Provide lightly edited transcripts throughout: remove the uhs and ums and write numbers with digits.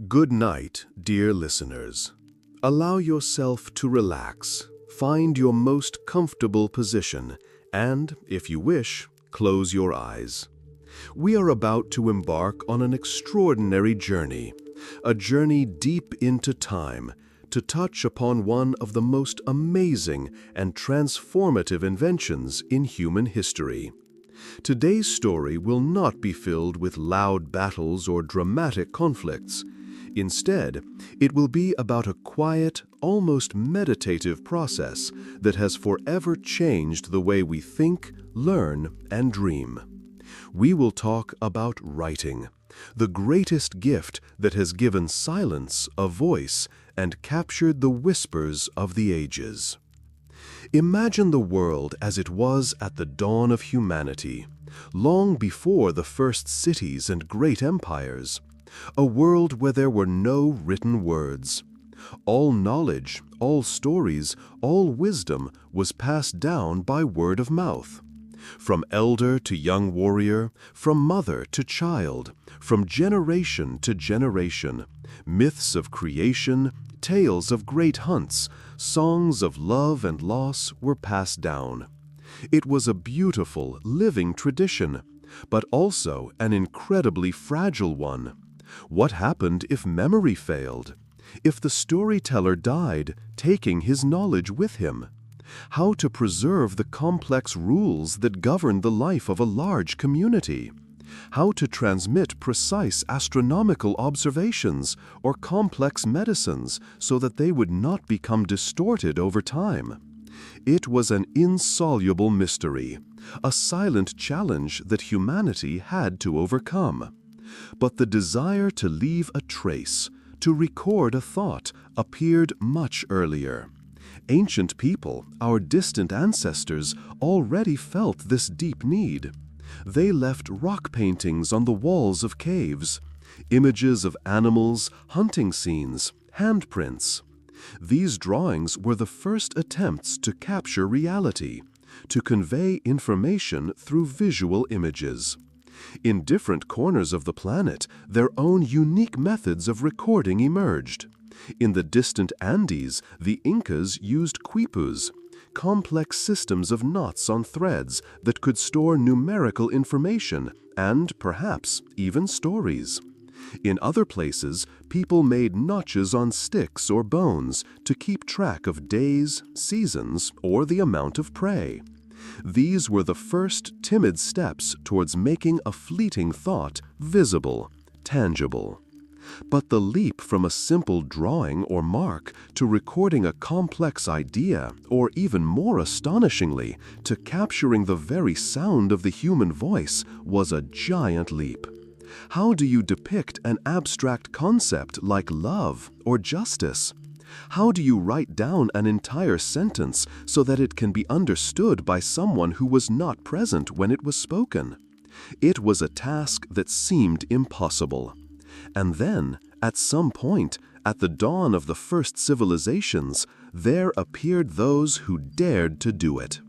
Good night, dear listeners. Allow yourself to relax, find your most comfortable position, and, if you wish, close your eyes. We are about to embark on an extraordinary journey, a journey deep into time, to touch upon one of the most amazing and transformative inventions in human history. Today's story will not be filled with loud battles or dramatic conflicts. Instead, it will be about a quiet, almost meditative process that has forever changed the way we think, learn, and dream. We will talk about writing, the greatest gift that has given silence a voice and captured the whispers of the ages. Imagine the world as it was at the dawn of humanity, long before the first cities and great empires. A world where there were no written words. All knowledge, all stories, all wisdom was passed down by word of mouth. From elder to young warrior, from mother to child, from generation to generation, myths of creation, tales of great hunts, songs of love and loss were passed down. It was a beautiful, living tradition, but also an incredibly fragile one. What happened if memory failed? If the storyteller died, taking his knowledge with him? How to preserve the complex rules that govern the life of a large community? How to transmit precise astronomical observations or complex medicines so that they would not become distorted over time? It was an insoluble mystery, a silent challenge that humanity had to overcome. But the desire to leave a trace, to record a thought, appeared much earlier. Ancient people, our distant ancestors, already felt this deep need. They left rock paintings on the walls of caves, images of animals, hunting scenes, handprints. These drawings were the first attempts to capture reality, to convey information through visual images. In different corners of the planet, their own unique methods of recording emerged. In the distant Andes, the Incas used quipus, complex systems of knots on threads that could store numerical information and, perhaps, even stories. In other places, people made notches on sticks or bones to keep track of days, seasons, or the amount of prey. These were the first timid steps towards making a fleeting thought visible, tangible. But the leap from a simple drawing or mark to recording a complex idea, or even more astonishingly, to capturing the very sound of the human voice, was a giant leap. How do you depict an abstract concept like love or justice? How do you write down an entire sentence so that it can be understood by someone who was not present when it was spoken? It was a task that seemed impossible. And then, at some point, at the dawn of the first civilizations, there appeared those who dared to do it.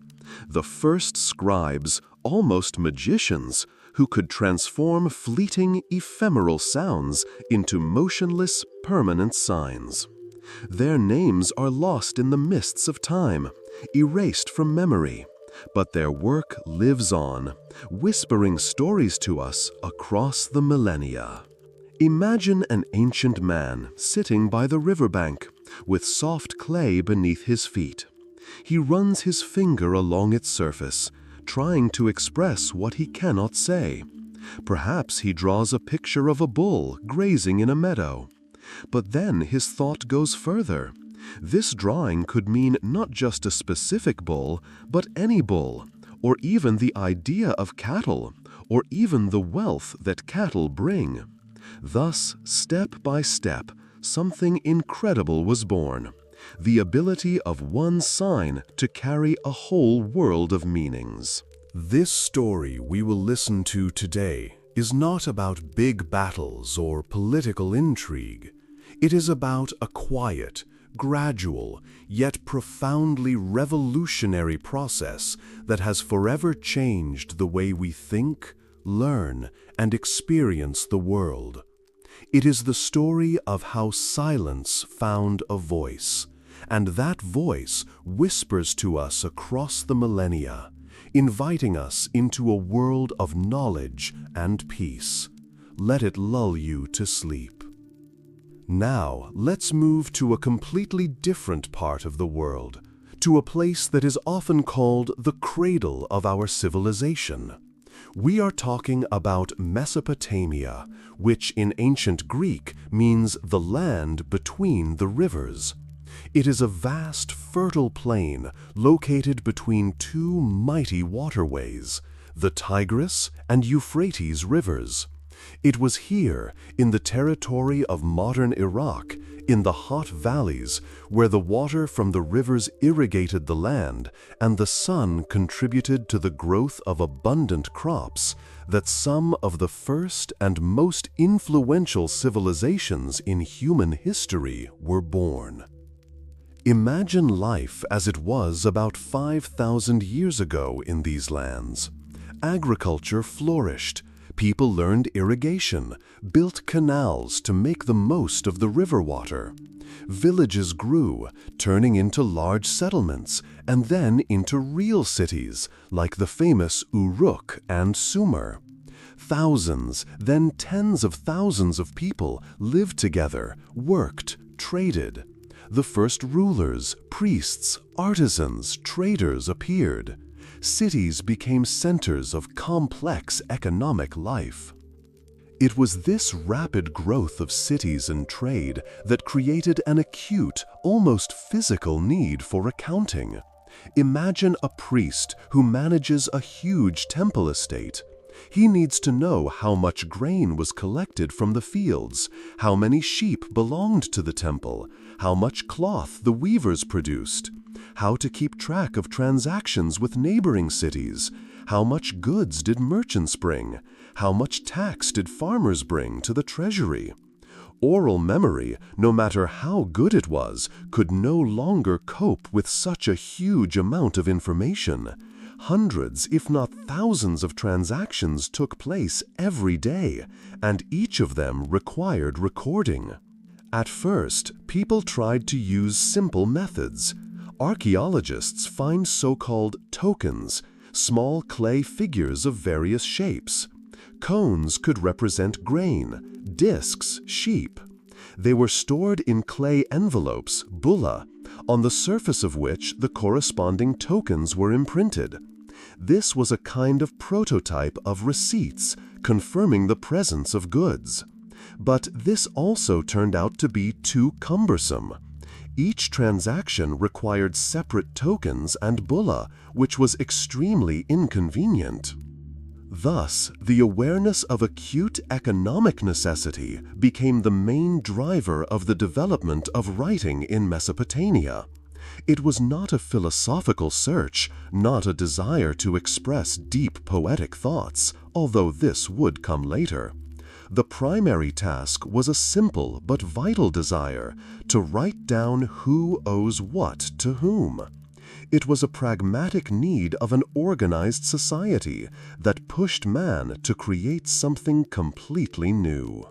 The first scribes, almost magicians, who could transform fleeting, ephemeral sounds into motionless, permanent signs. Their names are lost in the mists of time, erased from memory, but their work lives on, whispering stories to us across the millennia. Imagine an ancient man sitting by the riverbank, with soft clay beneath his feet. He runs his finger along its surface, trying to express what he cannot say. Perhaps he draws a picture of a bull grazing in a meadow. But then his thought goes further. This drawing could mean not just a specific bull, but any bull, or even the idea of cattle, or even the wealth that cattle bring. Thus, step by step, something incredible was born, the ability of one sign to carry a whole world of meanings. This story we will listen to today is not about big battles or political intrigue. It is about a quiet, gradual, yet profoundly revolutionary process that has forever changed the way we think, learn, and experience the world. It is the story of how silence found a voice, and that voice whispers to us across the millennia, inviting us into a world of knowledge and peace. Let it lull you to sleep. Now, let's move to a completely different part of the world, to a place that is often called the cradle of our civilization. We are talking about Mesopotamia, which in ancient Greek means the land between the rivers. It is a vast, fertile plain located between two mighty waterways, the Tigris and Euphrates rivers. It was here, in the territory of modern Iraq, in the hot valleys, where the water from the rivers irrigated the land and the sun contributed to the growth of abundant crops, that some of the first and most influential civilizations in human history were born. Imagine life as it was about 5,000 years ago in these lands. Agriculture flourished. People learned irrigation, built canals to make the most of the river water. Villages grew, turning into large settlements and then into real cities like the famous Uruk and Sumer. Thousands, then tens of thousands of people lived together, worked, traded. The first rulers, priests, artisans, traders appeared. Cities became centers of complex economic life. It was this rapid growth of cities and trade that created an acute, almost physical need for accounting. Imagine a priest who manages a huge temple estate. He needs to know how much grain was collected from the fields, how many sheep belonged to the temple, how much cloth the weavers produced, how to keep track of transactions with neighboring cities, how much goods did merchants bring, how much tax did farmers bring to the treasury. Oral memory, no matter how good it was, could no longer cope with such a huge amount of information. Hundreds, if not thousands of transactions took place every day, and each of them required recording. At first, people tried to use simple methods. Archaeologists find so-called tokens, small clay figures of various shapes. Cones could represent grain, discs, sheep. They were stored in clay envelopes, bulla, on the surface of which the corresponding tokens were imprinted. This was a kind of prototype of receipts, confirming the presence of goods. But this also turned out to be too cumbersome. Each transaction required separate tokens and bulla, which was extremely inconvenient. Thus, the awareness of acute economic necessity became the main driver of the development of writing in Mesopotamia. It was not a philosophical search, not a desire to express deep poetic thoughts, although this would come later. The primary task was a simple but vital desire to write down who owes what to whom. It was a pragmatic need of an organized society that pushed man to create something completely new.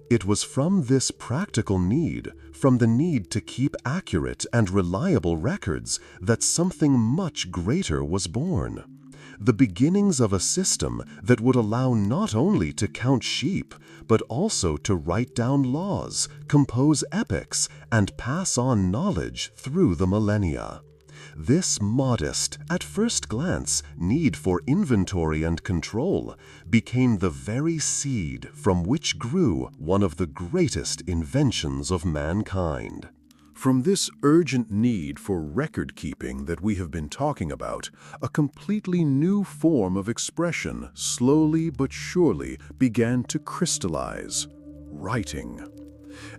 It was from this practical need, from the need to keep accurate and reliable records, that something much greater was born. The beginnings of a system that would allow not only to count sheep, but also to write down laws, compose epics, and pass on knowledge through the millennia. This modest, at first glance, need for inventory and control became the very seed from which grew one of the greatest inventions of mankind. From this urgent need for record-keeping that we have been talking about, a completely new form of expression slowly but surely began to crystallize: writing.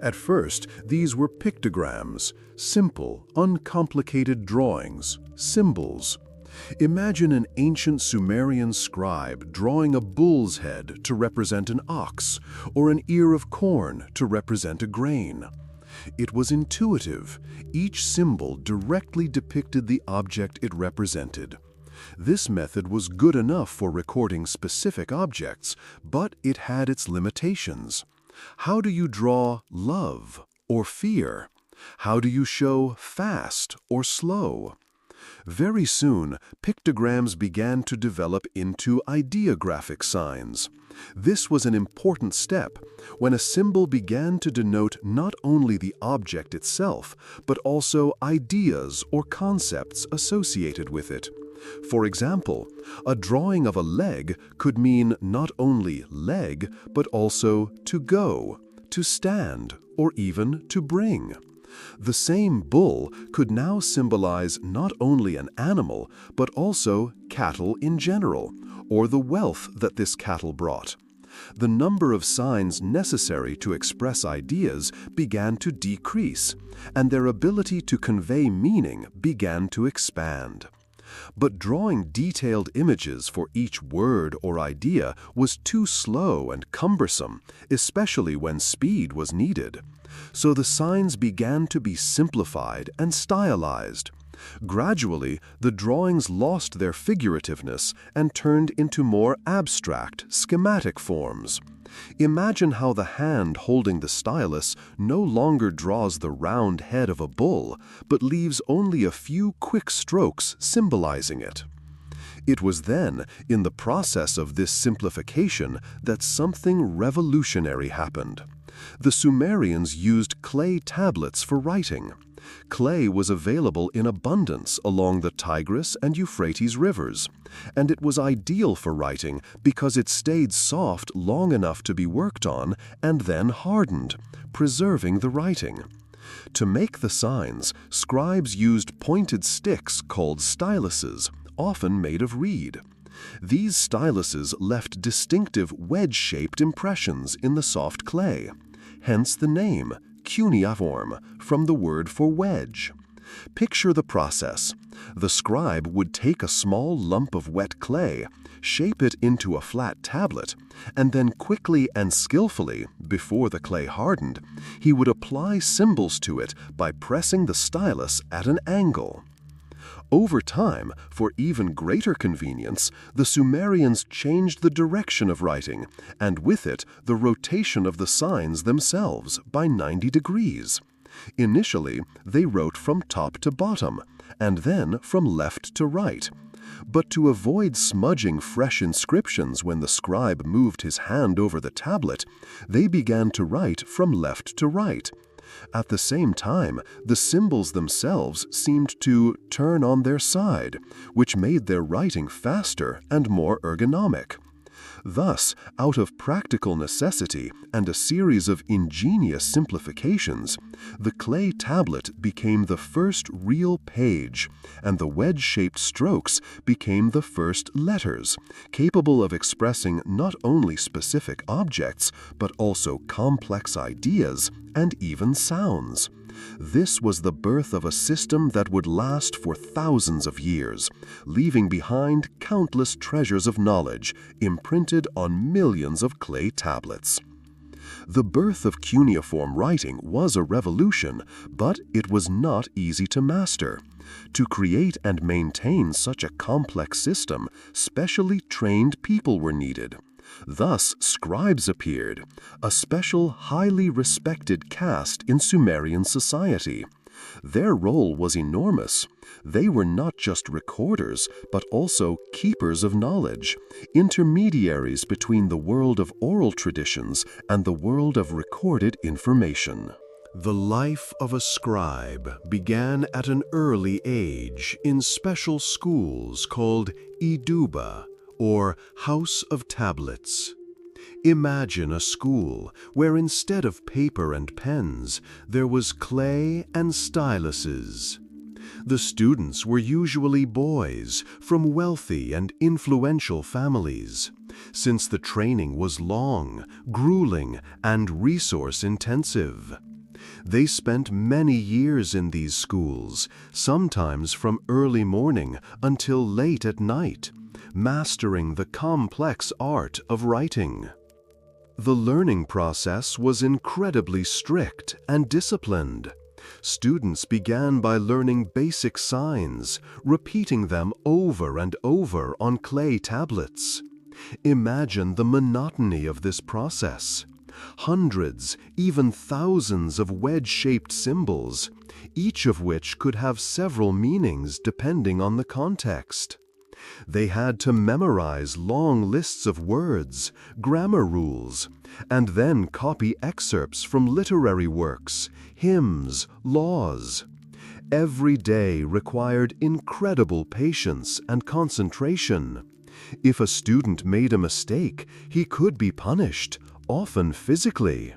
At first, these were pictograms, simple, uncomplicated drawings, symbols. Imagine an ancient Sumerian scribe drawing a bull's head to represent an ox, or an ear of corn to represent a grain. It was intuitive. Each symbol directly depicted the object it represented. This method was good enough for recording specific objects, but it had its limitations. How do you draw love or fear? How do you show fast or slow? Very soon, pictograms began to develop into ideographic signs. This was an important step when a symbol began to denote not only the object itself, but also ideas or concepts associated with it. For example, a drawing of a leg could mean not only leg, but also to go, to stand, or even to bring. The same bull could now symbolize not only an animal, but also cattle in general, or the wealth that this cattle brought. The number of signs necessary to express ideas began to decrease, and their ability to convey meaning began to expand. But drawing detailed images for each word or idea was too slow and cumbersome, especially when speed was needed. So the signs began to be simplified and stylized. Gradually, the drawings lost their figurativeness and turned into more abstract, schematic forms. Imagine how the hand holding the stylus no longer draws the round head of a bull, but leaves only a few quick strokes symbolizing it. It was then, in the process of this simplification, that something revolutionary happened. The Sumerians used clay tablets for writing. Clay was available in abundance along the Tigris and Euphrates rivers, and it was ideal for writing because it stayed soft long enough to be worked on and then hardened, preserving the writing. To make the signs, scribes used pointed sticks called styluses, often made of reed. These styluses left distinctive wedge-shaped impressions in the soft clay, hence the name, cuneiform, from the word for wedge. Picture the process. The scribe would take a small lump of wet clay, shape it into a flat tablet, and then quickly and skillfully, before the clay hardened, he would apply symbols to it by pressing the stylus at an angle. Over time, for even greater convenience, the Sumerians changed the direction of writing, and with it, the rotation of the signs themselves by 90 degrees. Initially, they wrote from top to bottom, and then from left to right. But to avoid smudging fresh inscriptions when the scribe moved his hand over the tablet, they began to write from left to right. At the same time, the symbols themselves seemed to turn on their side, which made their writing faster and more ergonomic. Thus, out of practical necessity and a series of ingenious simplifications, the clay tablet became the first real page, and the wedge-shaped strokes became the first letters, capable of expressing not only specific objects, but also complex ideas and even sounds. This was the birth of a system that would last for thousands of years, leaving behind countless treasures of knowledge imprinted on millions of clay tablets. The birth of cuneiform writing was a revolution, but it was not easy to master. To create and maintain such a complex system, specially trained people were needed. Thus, scribes appeared, a special, highly respected caste in Sumerian society. Their role was enormous. They were not just recorders, but also keepers of knowledge, intermediaries between the world of oral traditions and the world of recorded information. The life of a scribe began at an early age in special schools called Iduba, or House of Tablets. Imagine a school where instead of paper and pens, there was clay and styluses. The students were usually boys from wealthy and influential families, since the training was long, grueling, and resource-intensive. They spent many years in these schools, sometimes from early morning until late at night, mastering the complex art of writing. The learning process was incredibly strict and disciplined. Students began by learning basic signs, repeating them over and over on clay tablets. Imagine the monotony of this process. Hundreds, even thousands of wedge-shaped symbols, each of which could have several meanings depending on the context. They had to memorize long lists of words, grammar rules, and then copy excerpts from literary works, hymns, laws. Every day required incredible patience and concentration. If a student made a mistake, he could be punished, often physically.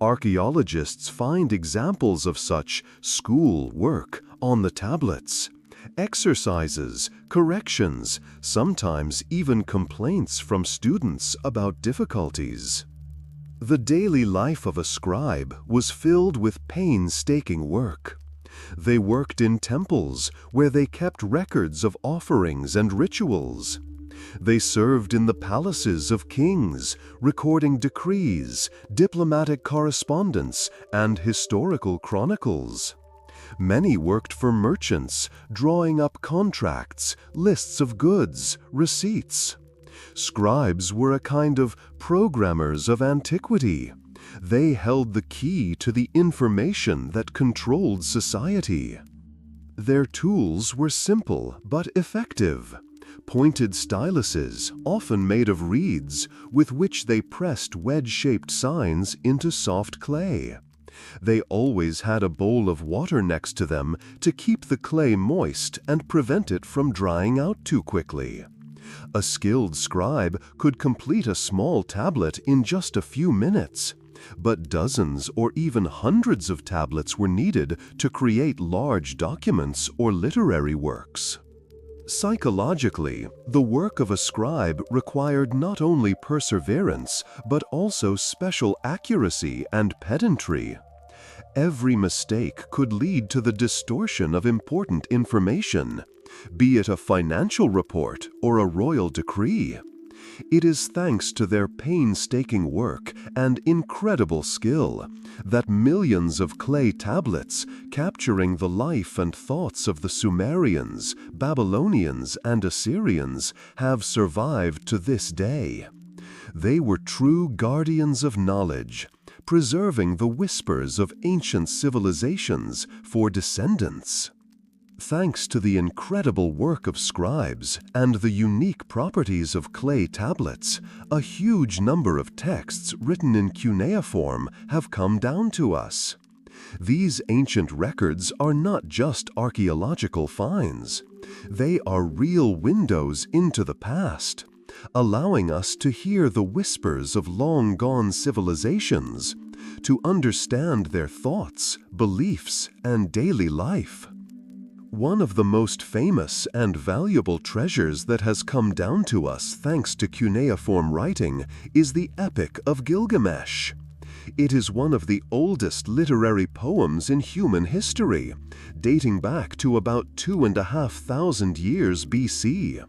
Archaeologists find examples of such school work on the tablets. Exercises, corrections, sometimes even complaints from students about difficulties. The daily life of a scribe was filled with painstaking work. They worked in temples where they kept records of offerings and rituals. They served in the palaces of kings, recording decrees, diplomatic correspondence, and historical chronicles. Many worked for merchants, drawing up contracts, lists of goods, receipts. Scribes were a kind of programmers of antiquity. They held the key to the information that controlled society. Their tools were simple but effective. Pointed styluses, often made of reeds, with which they pressed wedge-shaped signs into soft clay. They always had a bowl of water next to them to keep the clay moist and prevent it from drying out too quickly. A skilled scribe could complete a small tablet in just a few minutes, but dozens or even hundreds of tablets were needed to create large documents or literary works. Psychologically, the work of a scribe required not only perseverance, but also special accuracy and pedantry. Every mistake could lead to the distortion of important information, be it a financial report or a royal decree. It is thanks to their painstaking work and incredible skill that millions of clay tablets capturing the life and thoughts of the Sumerians, Babylonians, and Assyrians have survived to this day. They were true guardians of knowledge, preserving the whispers of ancient civilizations for descendants. Thanks to the incredible work of scribes and the unique properties of clay tablets, a huge number of texts written in cuneiform have come down to us. These ancient records are not just archaeological finds. They are real windows into the past, allowing us to hear the whispers of long-gone civilizations, to understand their thoughts, beliefs, and daily life. One of the most famous and valuable treasures that has come down to us thanks to cuneiform writing is the Epic of Gilgamesh. It is one of the oldest literary poems in human history, dating back to about 2,500 years BC.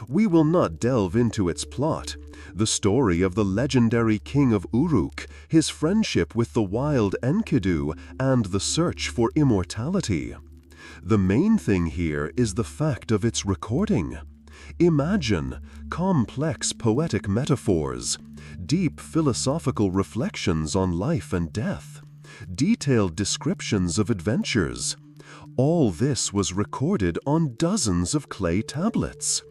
We will not delve into its plot, the story of the legendary king of Uruk, his friendship with the wild Enkidu, and the search for immortality. The main thing here is the fact of its recording. Imagine complex poetic metaphors, deep philosophical reflections on life and death, detailed descriptions of adventures. All this was recorded on dozens of clay tablets.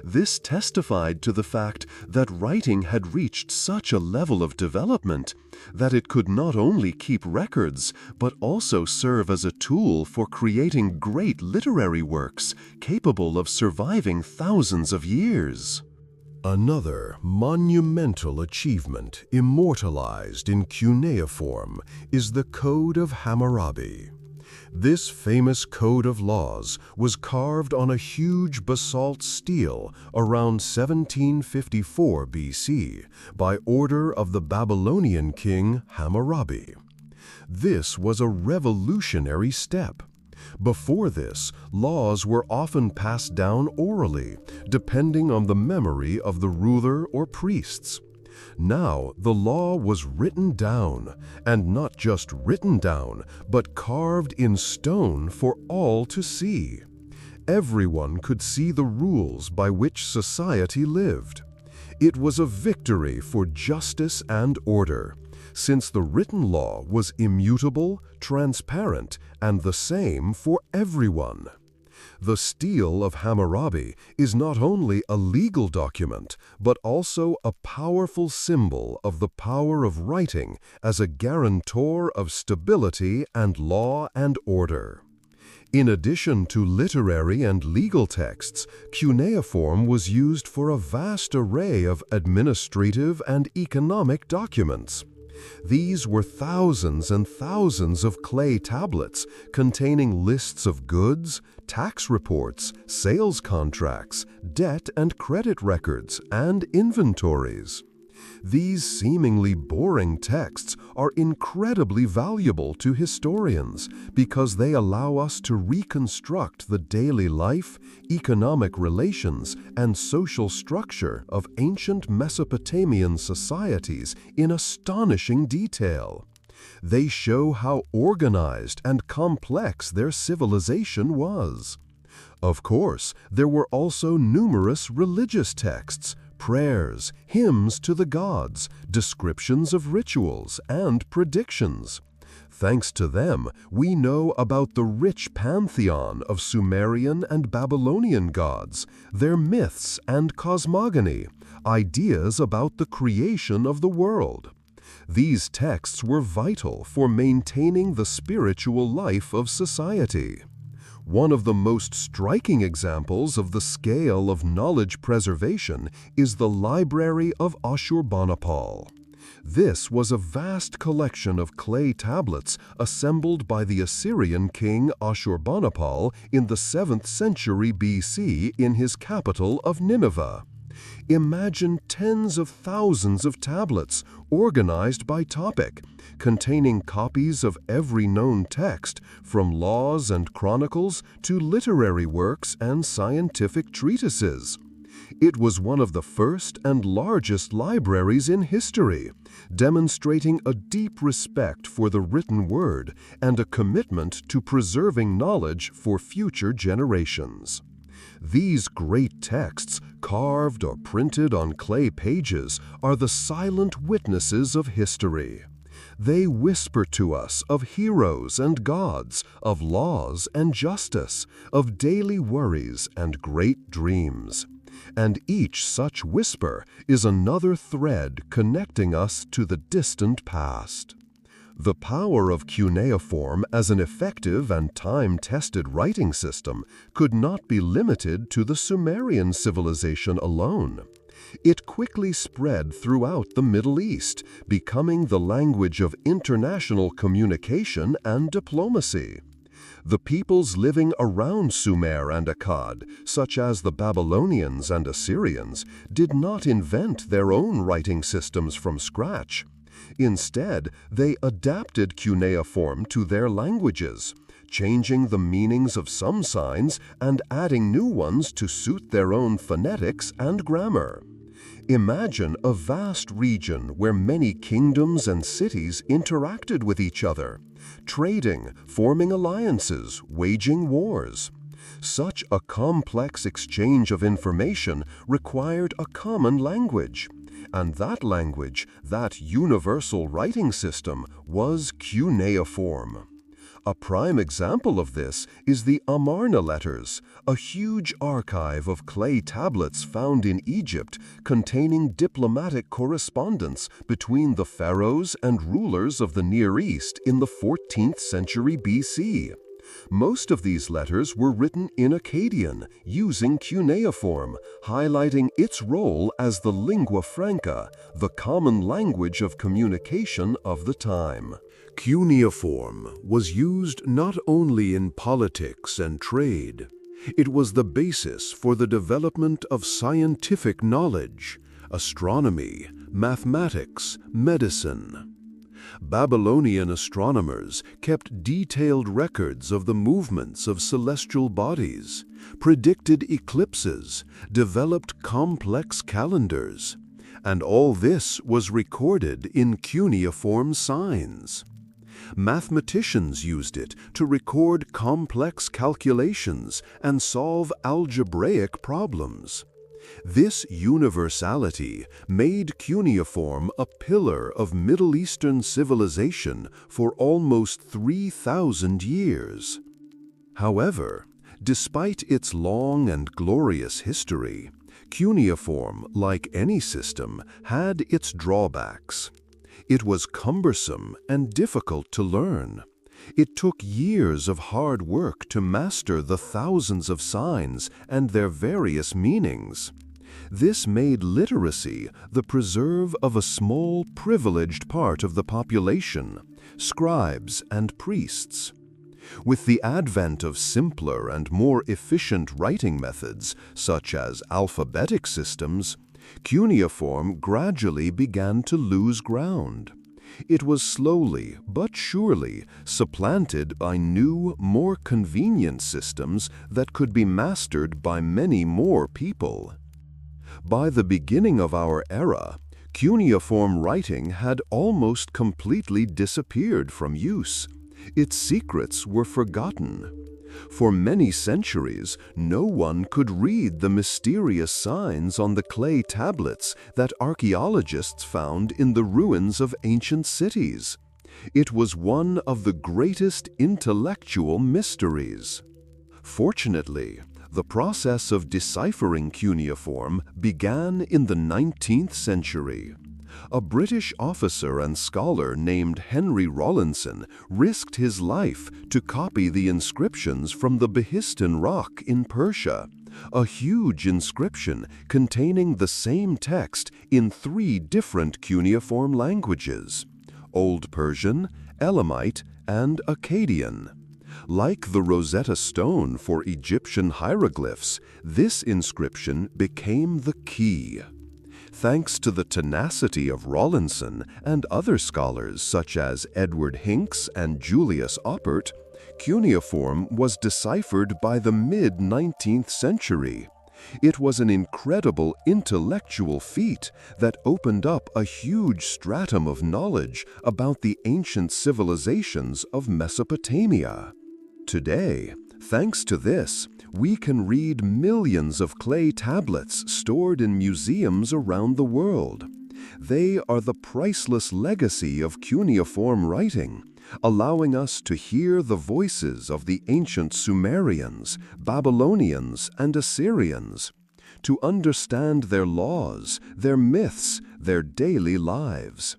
This testified to the fact that writing had reached such a level of development that it could not only keep records, but also serve as a tool for creating great literary works capable of surviving thousands of years. Another monumental achievement immortalized in cuneiform is the Code of Hammurabi. This famous code of laws was carved on a huge basalt stele around 1754 BC by order of the Babylonian king Hammurabi. This was a revolutionary step. Before this, laws were often passed down orally, depending on the memory of the ruler or priests. Now the law was written down, and not just written down, but carved in stone for all to see. Everyone could see the rules by which society lived. It was a victory for justice and order, since the written law was immutable, transparent, and the same for everyone. The Stele of Hammurabi is not only a legal document, but also a powerful symbol of the power of writing as a guarantor of stability and law and order. In addition to literary and legal texts, cuneiform was used for a vast array of administrative and economic documents. These were thousands and thousands of clay tablets containing lists of goods, tax reports, sales contracts, debt and credit records, and inventories. These seemingly boring texts are incredibly valuable to historians because they allow us to reconstruct the daily life, economic relations, and social structure of ancient Mesopotamian societies in astonishing detail. They show how organized and complex their civilization was. Of course, there were also numerous religious texts, prayers, hymns to the gods, descriptions of rituals, and predictions. Thanks to them, we know about the rich pantheon of Sumerian and Babylonian gods, their myths and cosmogony, ideas about the creation of the world. These texts were vital for maintaining the spiritual life of society. One of the most striking examples of the scale of knowledge preservation is the Library of Ashurbanipal. This was a vast collection of clay tablets assembled by the Assyrian king Ashurbanipal in the 7th century BC in his capital of Nineveh. Imagine tens of thousands of tablets organized by topic, containing copies of every known text, from laws and chronicles to literary works and scientific treatises. It was one of the first and largest libraries in history, demonstrating a deep respect for the written word and a commitment to preserving knowledge for future generations. These great texts, carved or printed on clay pages, are the silent witnesses of history. They whisper to us of heroes and gods, of laws and justice, of daily worries and great dreams. And each such whisper is another thread connecting us to the distant past. The power of cuneiform as an effective and time-tested writing system could not be limited to the Sumerian civilization alone. It quickly spread throughout the Middle East, becoming the language of international communication and diplomacy. The peoples living around Sumer and Akkad, such as the Babylonians and Assyrians, did not invent their own writing systems from scratch. Instead, they adapted cuneiform to their languages, changing the meanings of some signs and adding new ones to suit their own phonetics and grammar. Imagine a vast region where many kingdoms and cities interacted with each other, trading, forming alliances, waging wars. Such a complex exchange of information required a common language. And that language, that universal writing system, was cuneiform. A prime example of this is the Amarna letters, a huge archive of clay tablets found in Egypt containing diplomatic correspondence between the pharaohs and rulers of the Near East in the 14th century BC. Most of these letters were written in Akkadian, using cuneiform, highlighting its role as the lingua franca, the common language of communication of the time. Cuneiform was used not only in politics and trade. It was the basis for the development of scientific knowledge, astronomy, mathematics, medicine. Babylonian astronomers kept detailed records of the movements of celestial bodies, predicted eclipses, developed complex calendars, and all this was recorded in cuneiform signs. Mathematicians used it to record complex calculations and solve algebraic problems. This universality made cuneiform a pillar of Middle Eastern civilization for almost 3,000 years. However, despite its long and glorious history, cuneiform, like any system, had its drawbacks. It was cumbersome and difficult to learn. It took years of hard work to master the thousands of signs and their various meanings. This made literacy the preserve of a small, privileged part of the population, scribes and priests. With the advent of simpler and more efficient writing methods, such as alphabetic systems, cuneiform gradually began to lose ground. It was slowly but surely supplanted by new, more convenient systems that could be mastered by many more people. By the beginning of our era, cuneiform writing had almost completely disappeared from use. Its secrets were forgotten. For many centuries, no one could read the mysterious signs on the clay tablets that archaeologists found in the ruins of ancient cities. It was one of the greatest intellectual mysteries. Fortunately, the process of deciphering cuneiform began in the 19th century. A British officer and scholar named Henry Rawlinson risked his life to copy the inscriptions from the Behistun Rock in Persia, a huge inscription containing the same text in 3 different cuneiform languages: Old Persian, Elamite, and Akkadian. Like the Rosetta Stone for Egyptian hieroglyphs, this inscription became the key. Thanks to the tenacity of Rawlinson and other scholars such as Edward Hincks and Julius Oppert, cuneiform was deciphered by the mid-19th century. It was an incredible intellectual feat that opened up a huge stratum of knowledge about the ancient civilizations of Mesopotamia. Today, thanks to this, we can read millions of clay tablets stored in museums around the world. They are the priceless legacy of cuneiform writing, allowing us to hear the voices of the ancient Sumerians, Babylonians, and Assyrians, to understand their laws, their myths, their daily lives.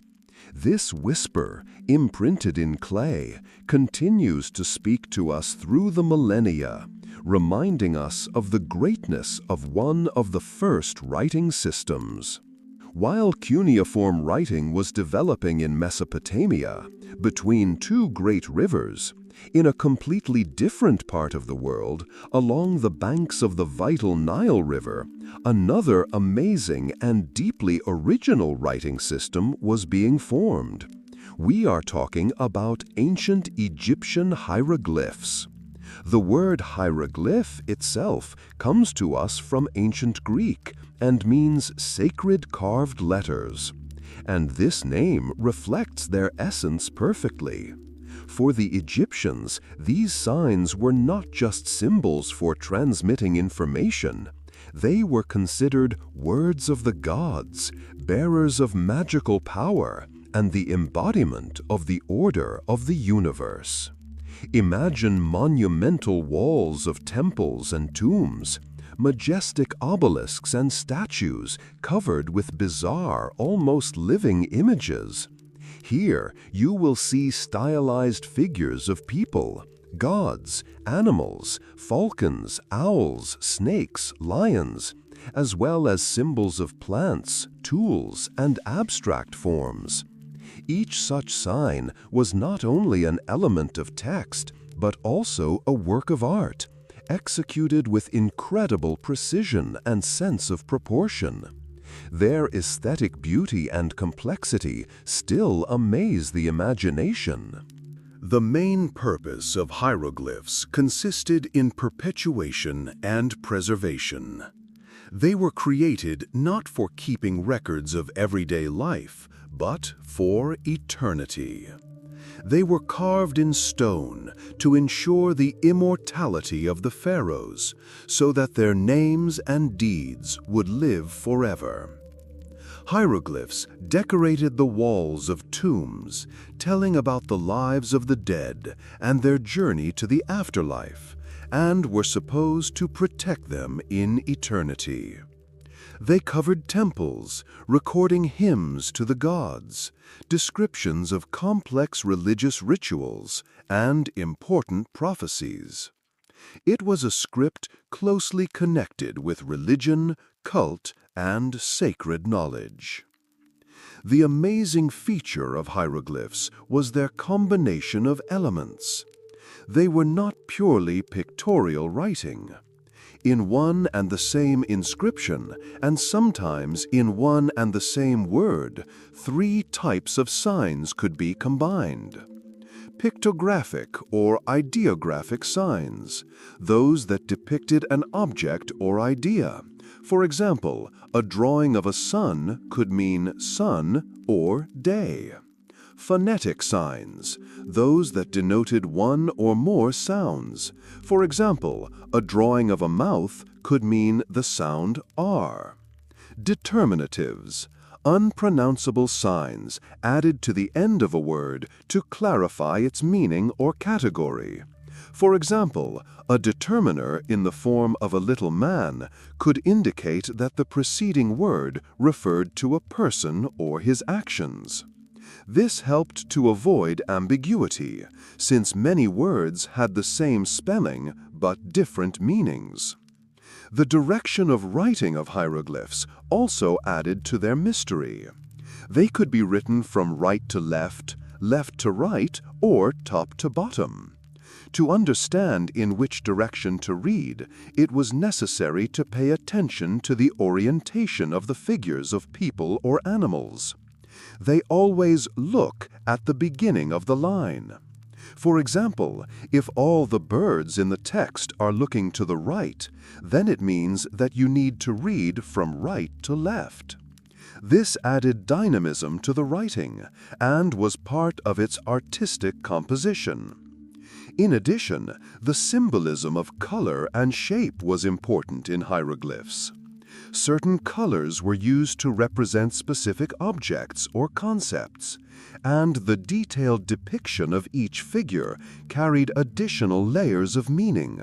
This whisper, imprinted in clay, continues to speak to us through the millennia, reminding us of the greatness of one of the first writing systems. While cuneiform writing was developing in Mesopotamia, between 2 great rivers, in a completely different part of the world, along the banks of the vital Nile River, another amazing and deeply original writing system was being formed. We are talking about ancient Egyptian hieroglyphs. The word hieroglyph itself comes to us from ancient Greek and means sacred carved letters. And this name reflects their essence perfectly. For the Egyptians, these signs were not just symbols for transmitting information. They were considered words of the gods, bearers of magical power, and the embodiment of the order of the universe. Imagine monumental walls of temples and tombs, majestic obelisks and statues covered with bizarre, almost living images. Here, you will see stylized figures of people, gods, animals, falcons, owls, snakes, lions, as well as symbols of plants, tools, and abstract forms. Each such sign was not only an element of text, but also a work of art, executed with incredible precision and sense of proportion. Their aesthetic beauty and complexity still amaze the imagination. The main purpose of hieroglyphs consisted in perpetuation and preservation. They were created not for keeping records of everyday life, but for eternity. They were carved in stone to ensure the immortality of the pharaohs, so that their names and deeds would live forever. Hieroglyphs decorated the walls of tombs, telling about the lives of the dead and their journey to the afterlife, and were supposed to protect them in eternity. They covered temples, recording hymns to the gods, descriptions of complex religious rituals, and important prophecies. It was a script closely connected with religion, cult, and sacred knowledge. The amazing feature of hieroglyphs was their combination of elements. They were not purely pictorial writing. In one and the same inscription, and sometimes in one and the same word, 3 types of signs could be combined. Pictographic or ideographic signs, those that depicted an object or idea. For example, a drawing of a sun could mean sun or day. Phonetic signs, those that denoted one or more sounds. For example, a drawing of a mouth could mean the sound R. Determinatives, unpronounceable signs added to the end of a word to clarify its meaning or category. For example, a determiner in the form of a little man could indicate that the preceding word referred to a person or his actions. This helped to avoid ambiguity, since many words had the same spelling but different meanings. The direction of writing of hieroglyphs also added to their mystery. They could be written from right to left, left to right, or top to bottom. To understand in which direction to read, it was necessary to pay attention to the orientation of the figures of people or animals. They always look at the beginning of the line. For example, if all the birds in the text are looking to the right, then it means that you need to read from right to left. This added dynamism to the writing and was part of its artistic composition. In addition, the symbolism of color and shape was important in hieroglyphs. Certain colors were used to represent specific objects or concepts, and the detailed depiction of each figure carried additional layers of meaning,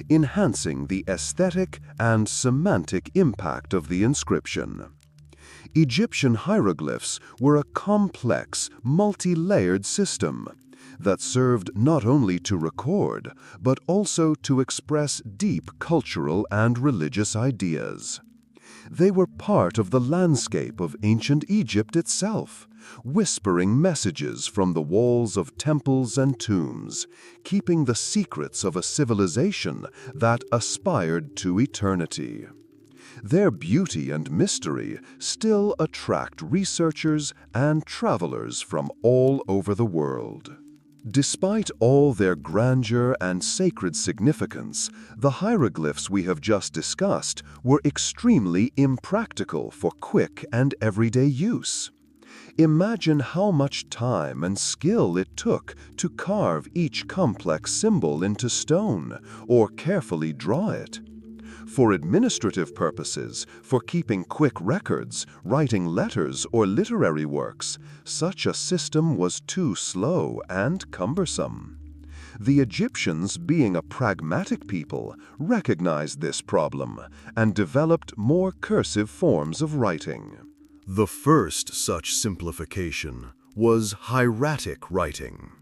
enhancing the aesthetic and semantic impact of the inscription. Egyptian hieroglyphs were a complex, multi-layered system that served not only to record, but also to express deep cultural and religious ideas. They were part of the landscape of ancient Egypt itself, whispering messages from the walls of temples and tombs, keeping the secrets of a civilization that aspired to eternity. Their beauty and mystery still attract researchers and travelers from all over the world. Despite all their grandeur and sacred significance, the hieroglyphs we have just discussed were extremely impractical for quick and everyday use. Imagine how much time and skill it took to carve each complex symbol into stone or carefully draw it. For administrative purposes, for keeping quick records, writing letters, or literary works, such a system was too slow and cumbersome. The Egyptians, being a pragmatic people, recognized this problem and developed more cursive forms of writing. The first such simplification was hieratic writing.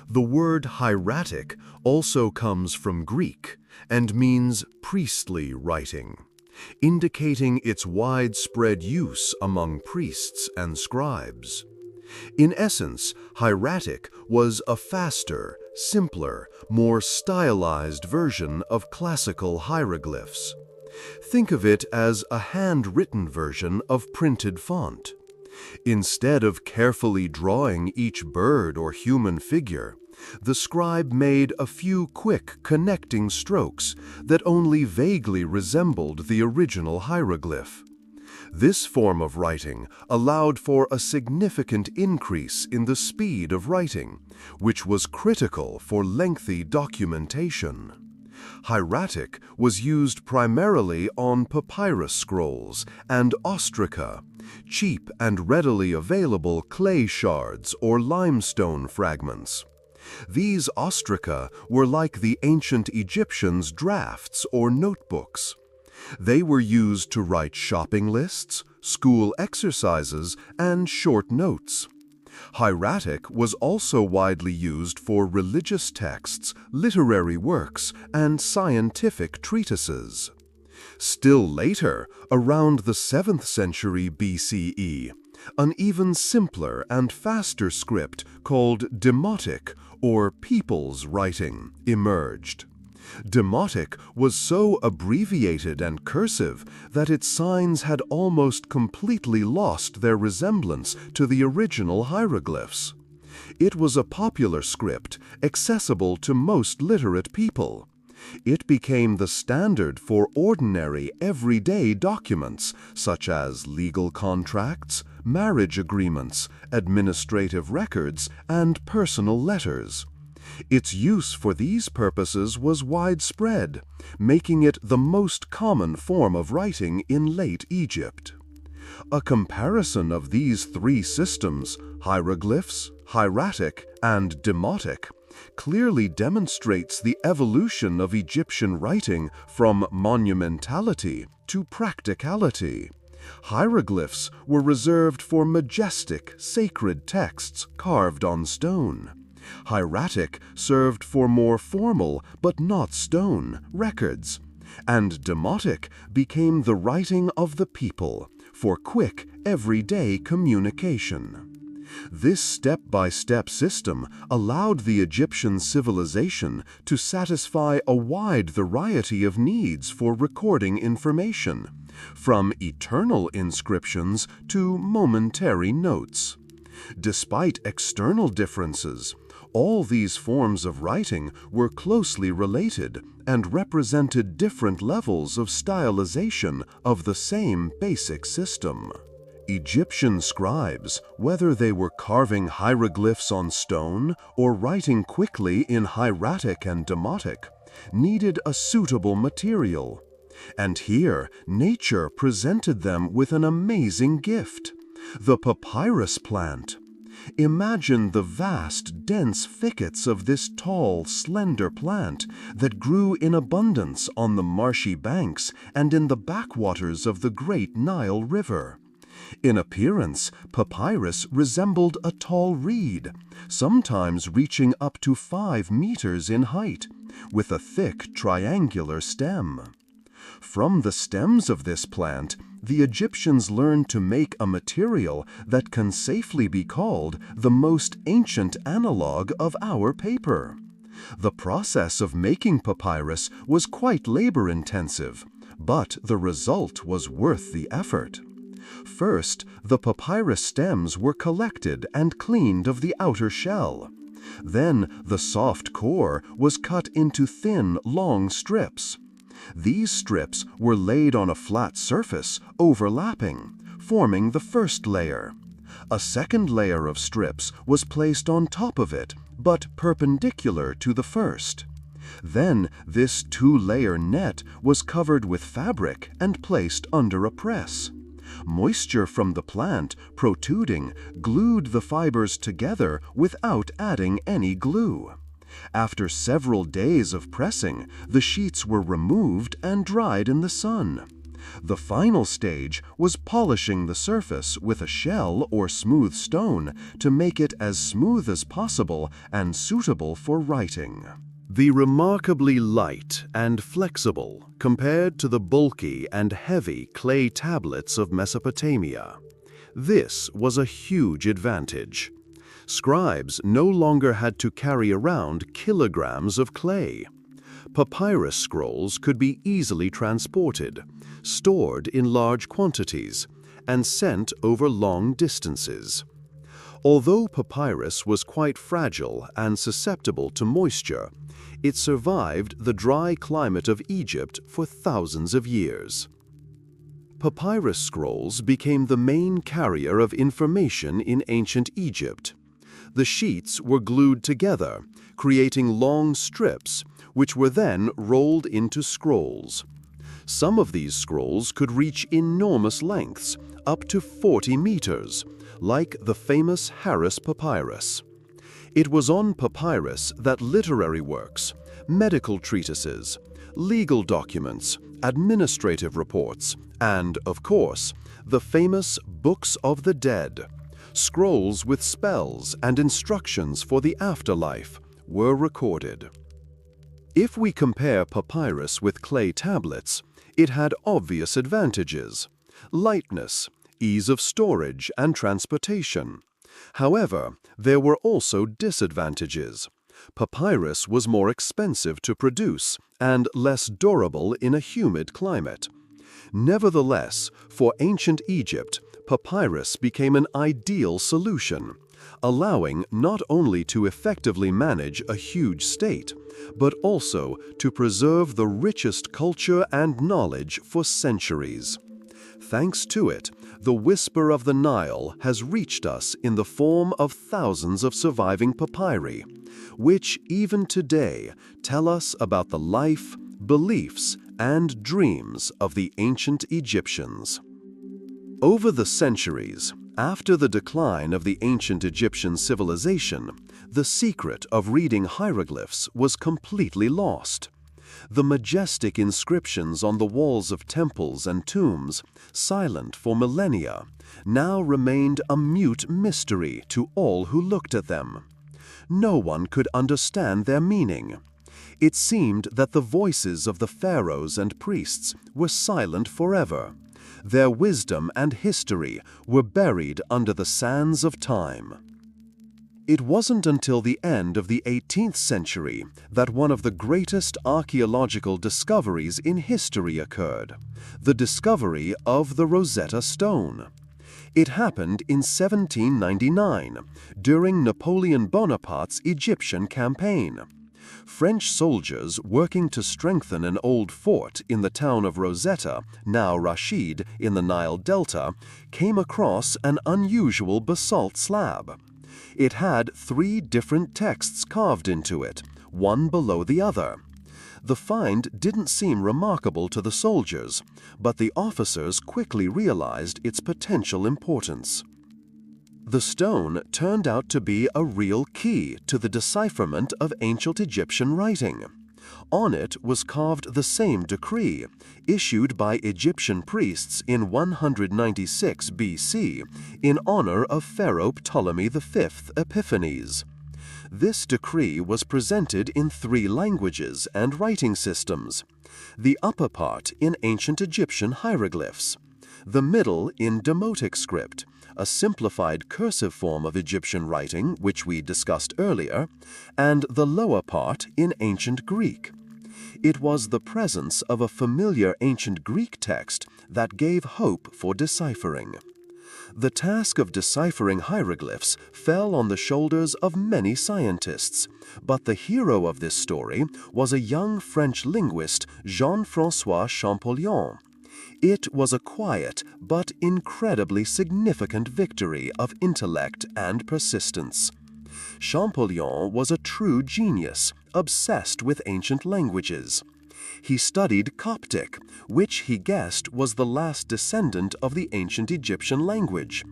The word hieratic also comes from Greek and means priestly writing, indicating its widespread use among priests and scribes. In essence, hieratic was a faster, simpler, more stylized version of classical hieroglyphs. Think of it as a handwritten version of printed font. Instead of carefully drawing each bird or human figure, the scribe made a few quick connecting strokes that only vaguely resembled the original hieroglyph. This form of writing allowed for a significant increase in the speed of writing, which was critical for lengthy documentation. Hieratic was used primarily on papyrus scrolls and ostraca, cheap and readily available clay shards or limestone fragments. These ostraca were like the ancient Egyptians' drafts or notebooks. They were used to write shopping lists, school exercises, and short notes. Hieratic was also widely used for religious texts, literary works, and scientific treatises. Still later, around the 7th century BCE, an even simpler and faster script called Demotic, or people's writing, emerged. Demotic was so abbreviated and cursive that its signs had almost completely lost their resemblance to the original hieroglyphs. It was a popular script, accessible to most literate people. It became the standard for ordinary, everyday documents, such as legal contracts, marriage agreements, administrative records, and personal letters. Its use for these purposes was widespread, making it the most common form of writing in late Egypt. A comparison of these three systems, hieroglyphs, hieratic, and demotic, clearly demonstrates the evolution of Egyptian writing from monumentality to practicality. Hieroglyphs were reserved for majestic, sacred texts carved on stone. Hieratic served for more formal, but not stone, records. And demotic became the writing of the people, for quick, everyday communication. This step-by-step system allowed the Egyptian civilization to satisfy a wide variety of needs for recording information, from eternal inscriptions to momentary notes. Despite external differences, all these forms of writing were closely related and represented different levels of stylization of the same basic system. Egyptian scribes, whether they were carving hieroglyphs on stone or writing quickly in hieratic and demotic, needed a suitable material. And here, nature presented them with an amazing gift: the papyrus plant. Imagine the vast, dense thickets of this tall, slender plant that grew in abundance on the marshy banks and in the backwaters of the great Nile River. In appearance, papyrus resembled a tall reed, sometimes reaching up to 5 meters in height, with a thick, triangular stem. From the stems of this plant, the Egyptians learned to make a material that can safely be called the most ancient analog of our paper. The process of making papyrus was quite labor-intensive, but the result was worth the effort. First, the papyrus stems were collected and cleaned of the outer shell. Then, the soft core was cut into thin, long strips. These strips were laid on a flat surface, overlapping, forming the first layer. A second layer of strips was placed on top of it, but perpendicular to the first. Then, this two-layer net was covered with fabric and placed under a press. Moisture from the plant, protruding, glued the fibers together without adding any glue. After several days of pressing, the sheets were removed and dried in the sun. The final stage was polishing the surface with a shell or smooth stone to make it as smooth as possible and suitable for writing. The remarkably light and flexible compared to the bulky and heavy clay tablets of Mesopotamia. This was a huge advantage. Scribes no longer had to carry around kilograms of clay. Papyrus scrolls could be easily transported, stored in large quantities, and sent over long distances. Although papyrus was quite fragile and susceptible to moisture, it survived the dry climate of Egypt for thousands of years. Papyrus scrolls became the main carrier of information in ancient Egypt. The sheets were glued together, creating long strips, which were then rolled into scrolls. Some of these scrolls could reach enormous lengths, up to 40 meters, like the famous Harris papyrus. It was on papyrus that literary works, medical treatises, legal documents, administrative reports, and, of course, the famous Books of the Dead, scrolls with spells and instructions for the afterlife, were recorded. If we compare papyrus with clay tablets, it had obvious advantages: lightness, ease of storage and transportation. However, there were also disadvantages. Papyrus was more expensive to produce and less durable in a humid climate. Nevertheless, for ancient Egypt, papyrus became an ideal solution, allowing not only to effectively manage a huge state, but also to preserve the richest culture and knowledge for centuries. Thanks to it, the whisper of the Nile has reached us in the form of thousands of surviving papyri, which even today tell us about the life, beliefs, and dreams of the ancient Egyptians. Over the centuries, after the decline of the ancient Egyptian civilization, the secret of reading hieroglyphs was completely lost. The majestic inscriptions on the walls of temples and tombs, silent for millennia, now remained a mute mystery to all who looked at them. No one could understand their meaning. It seemed that the voices of the pharaohs and priests were silent forever. Their wisdom and history were buried under the sands of time. It wasn't until the end of the 18th century that one of the greatest archaeological discoveries in history occurred: the discovery of the Rosetta Stone. It happened in 1799, during Napoleon Bonaparte's Egyptian campaign. French soldiers working to strengthen an old fort in the town of Rosetta, now Rashid, in the Nile Delta, came across an unusual basalt slab. It had 3 different texts carved into it, one below the other. The find didn't seem remarkable to the soldiers, but the officers quickly realized its potential importance. The stone turned out to be a real key to the decipherment of ancient Egyptian writing. On it was carved the same decree, issued by Egyptian priests in 196 BC in honor of Pharaoh Ptolemy V Epiphanes. This decree was presented in 3 languages and writing systems: the upper part in ancient Egyptian hieroglyphs, the middle in Demotic script, a simplified cursive form of Egyptian writing which we discussed earlier, and the lower part in ancient Greek. It was the presence of a familiar ancient Greek text that gave hope for deciphering. The task of deciphering hieroglyphs fell on the shoulders of many scientists, but the hero of this story was a young French linguist, Jean-François Champollion. It was a quiet but incredibly significant victory of intellect and persistence. Champollion was a true genius, obsessed with ancient languages. He studied Coptic, which he guessed was the last descendant of the ancient Egyptian language.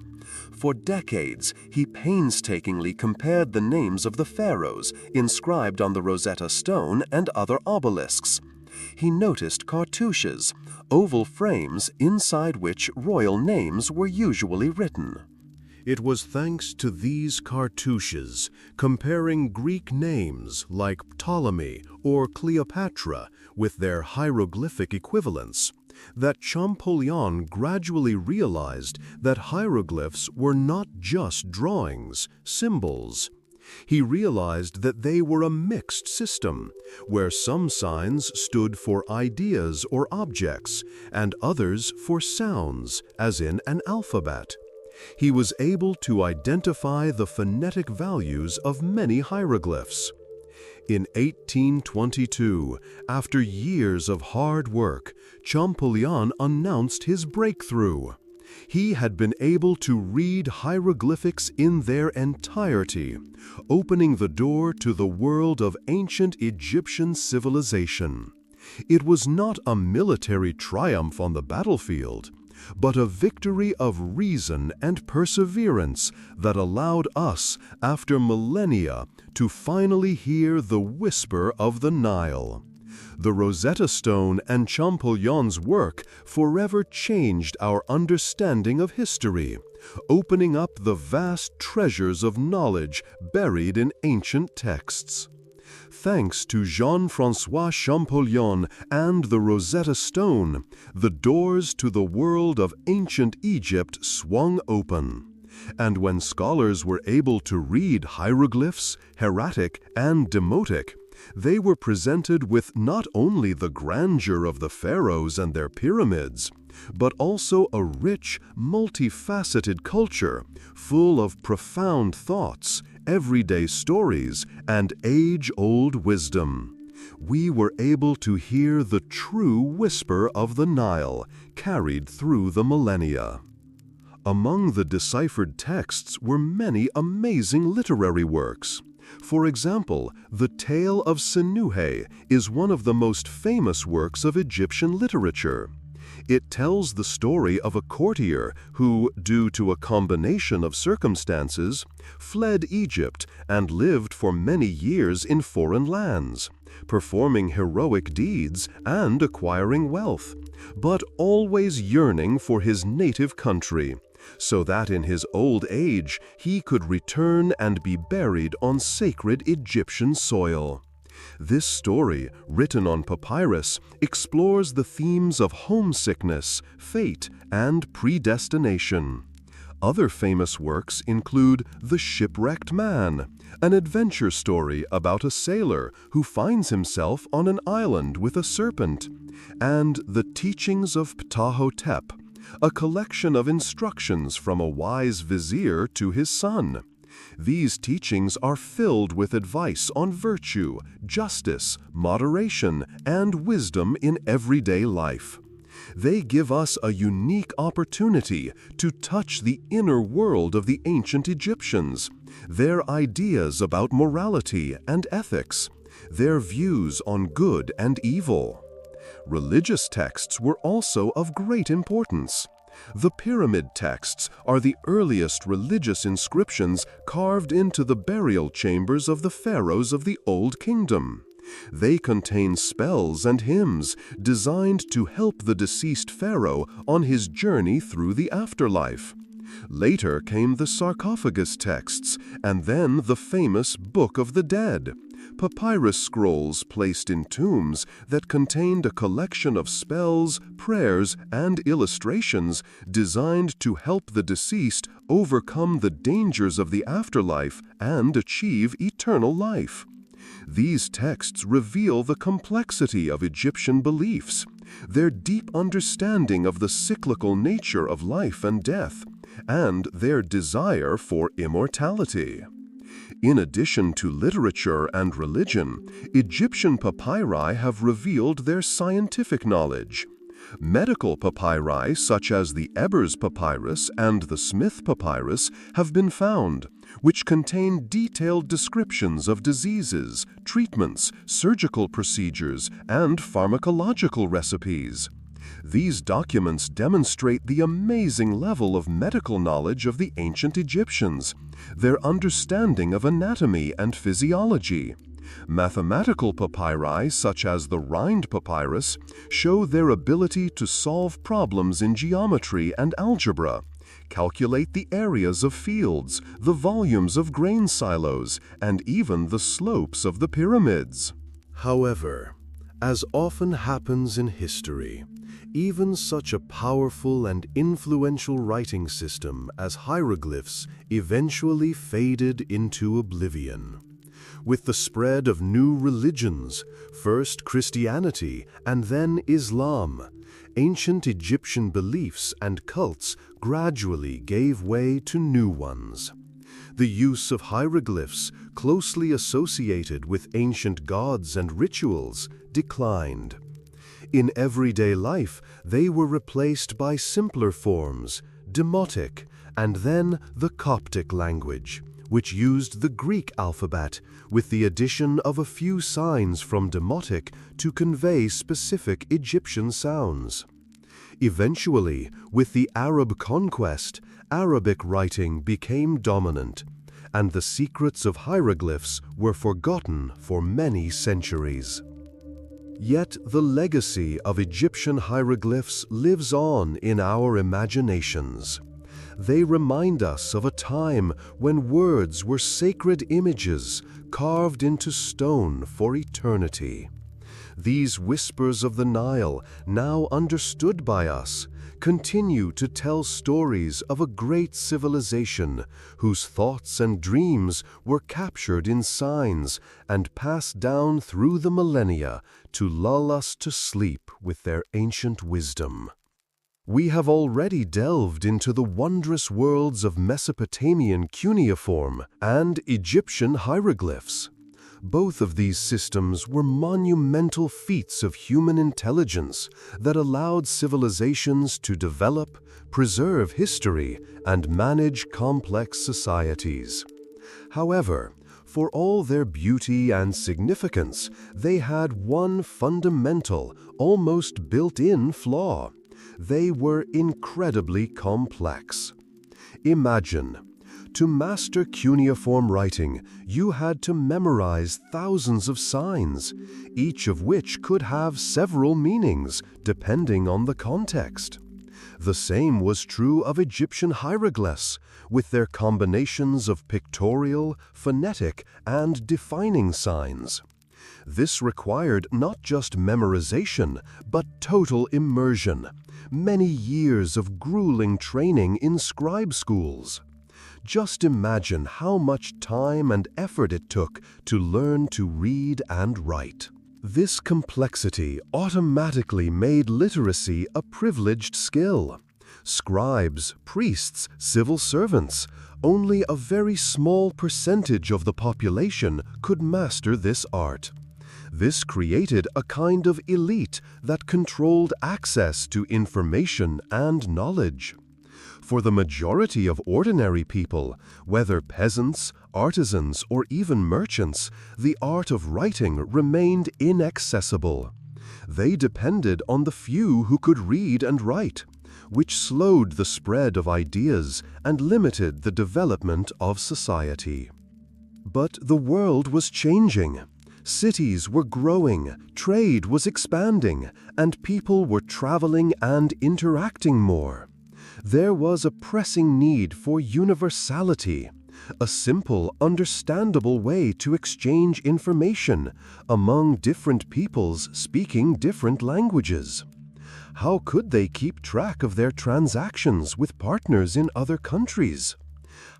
For decades, he painstakingly compared the names of the pharaohs inscribed on the Rosetta Stone and other obelisks. He noticed cartouches, oval frames inside which royal names were usually written. It was thanks to these cartouches, comparing Greek names like Ptolemy or Cleopatra with their hieroglyphic equivalents, that Champollion gradually realized that hieroglyphs were not just drawings, symbols. He realized that they were a mixed system, where some signs stood for ideas or objects, and others for sounds, as in an alphabet. He was able to identify the phonetic values of many hieroglyphs. In 1822, after years of hard work, Champollion announced his breakthrough. He had been able to read hieroglyphics in their entirety, opening the door to the world of ancient Egyptian civilization. It was not a military triumph on the battlefield, but a victory of reason and perseverance that allowed us, after millennia, to finally hear the whisper of the Nile. The Rosetta Stone and Champollion's work forever changed our understanding of history, opening up the vast treasures of knowledge buried in ancient texts. Thanks to Jean-François Champollion and the Rosetta Stone, the doors to the world of ancient Egypt swung open. And when scholars were able to read hieroglyphs, hieratic, and demotic, they were presented with not only the grandeur of the pharaohs and their pyramids, but also a rich, multifaceted culture full of profound thoughts, everyday stories, and age-old wisdom. We were able to hear the true whisper of the Nile, carried through the millennia. Among the deciphered texts were many amazing literary works. For example, the Tale of Sinuhe is one of the most famous works of Egyptian literature. It tells the story of a courtier who, due to a combination of circumstances, fled Egypt and lived for many years in foreign lands, performing heroic deeds and acquiring wealth, but always yearning for his native country, so that in his old age he could return and be buried on sacred Egyptian soil. This story, written on papyrus, explores the themes of homesickness, fate, and predestination. Other famous works include The Shipwrecked Man, an adventure story about a sailor who finds himself on an island with a serpent, and The Teachings of Ptahhotep, a collection of instructions from a wise vizier to his son. These teachings are filled with advice on virtue, justice, moderation, and wisdom in everyday life. They give us a unique opportunity to touch the inner world of the ancient Egyptians, their ideas about morality and ethics, their views on good and evil. Religious texts were also of great importance. The pyramid texts are the earliest religious inscriptions carved into the burial chambers of the pharaohs of the Old Kingdom. They contain spells and hymns designed to help the deceased pharaoh on his journey through the afterlife. Later came the sarcophagus texts, and then the famous Book of the Dead, papyrus scrolls placed in tombs that contained a collection of spells, prayers, and illustrations designed to help the deceased overcome the dangers of the afterlife and achieve eternal life. These texts reveal the complexity of Egyptian beliefs, their deep understanding of the cyclical nature of life and death, and their desire for immortality. In addition to literature and religion, Egyptian papyri have revealed their scientific knowledge. Medical papyri, such as the Ebers Papyrus and the Smith Papyrus, have been found, which contain detailed descriptions of diseases, treatments, surgical procedures, and pharmacological recipes. These documents demonstrate the amazing level of medical knowledge of the ancient Egyptians, their understanding of anatomy and physiology. Mathematical papyri, such as the Rind Papyrus, show their ability to solve problems in geometry and algebra, calculate the areas of fields, the volumes of grain silos, and even the slopes of the pyramids. However, as often happens in history, even such a powerful and influential writing system as hieroglyphs eventually faded into oblivion. With the spread of new religions, first Christianity and then Islam, ancient Egyptian beliefs and cults gradually gave way to new ones. The use of hieroglyphs, closely associated with ancient gods and rituals, declined. In everyday life, they were replaced by simpler forms, Demotic, and then the Coptic language, which used the Greek alphabet with the addition of a few signs from Demotic to convey specific Egyptian sounds. Eventually, with the Arab conquest, Arabic writing became dominant, and the secrets of hieroglyphs were forgotten for many centuries. Yet the legacy of Egyptian hieroglyphs lives on in our imaginations. They remind us of a time when words were sacred images carved into stone for eternity. These whispers of the Nile, now understood by us, continue to tell stories of a great civilization whose thoughts and dreams were captured in signs and passed down through the millennia to lull us to sleep with their ancient wisdom. We have already delved into the wondrous worlds of Mesopotamian cuneiform and Egyptian hieroglyphs. Both of these systems were monumental feats of human intelligence that allowed civilizations to develop, preserve history, and manage complex societies. However, for all their beauty and significance, they had one fundamental, almost built-in flaw. They were incredibly complex. Imagine, to master cuneiform writing, you had to memorize thousands of signs, each of which could have several meanings depending on the context. The same was true of Egyptian hieroglyphs, with their combinations of pictorial, phonetic, and defining signs. This required not just memorization, but total immersion, many years of grueling training in scribe schools. Just imagine how much time and effort it took to learn to read and write. This complexity automatically made literacy a privileged skill. Scribes, priests, civil servants, only a very small percentage of the population could master this art. This created a kind of elite that controlled access to information and knowledge. For the majority of ordinary people, whether peasants, artisans, or even merchants, the art of writing remained inaccessible. They depended on the few who could read and write, which slowed the spread of ideas and limited the development of society. But the world was changing. Cities were growing, trade was expanding, and people were traveling and interacting more. There was a pressing need for universality, a simple, understandable way to exchange information among different peoples speaking different languages. How could they keep track of their transactions with partners in other countries?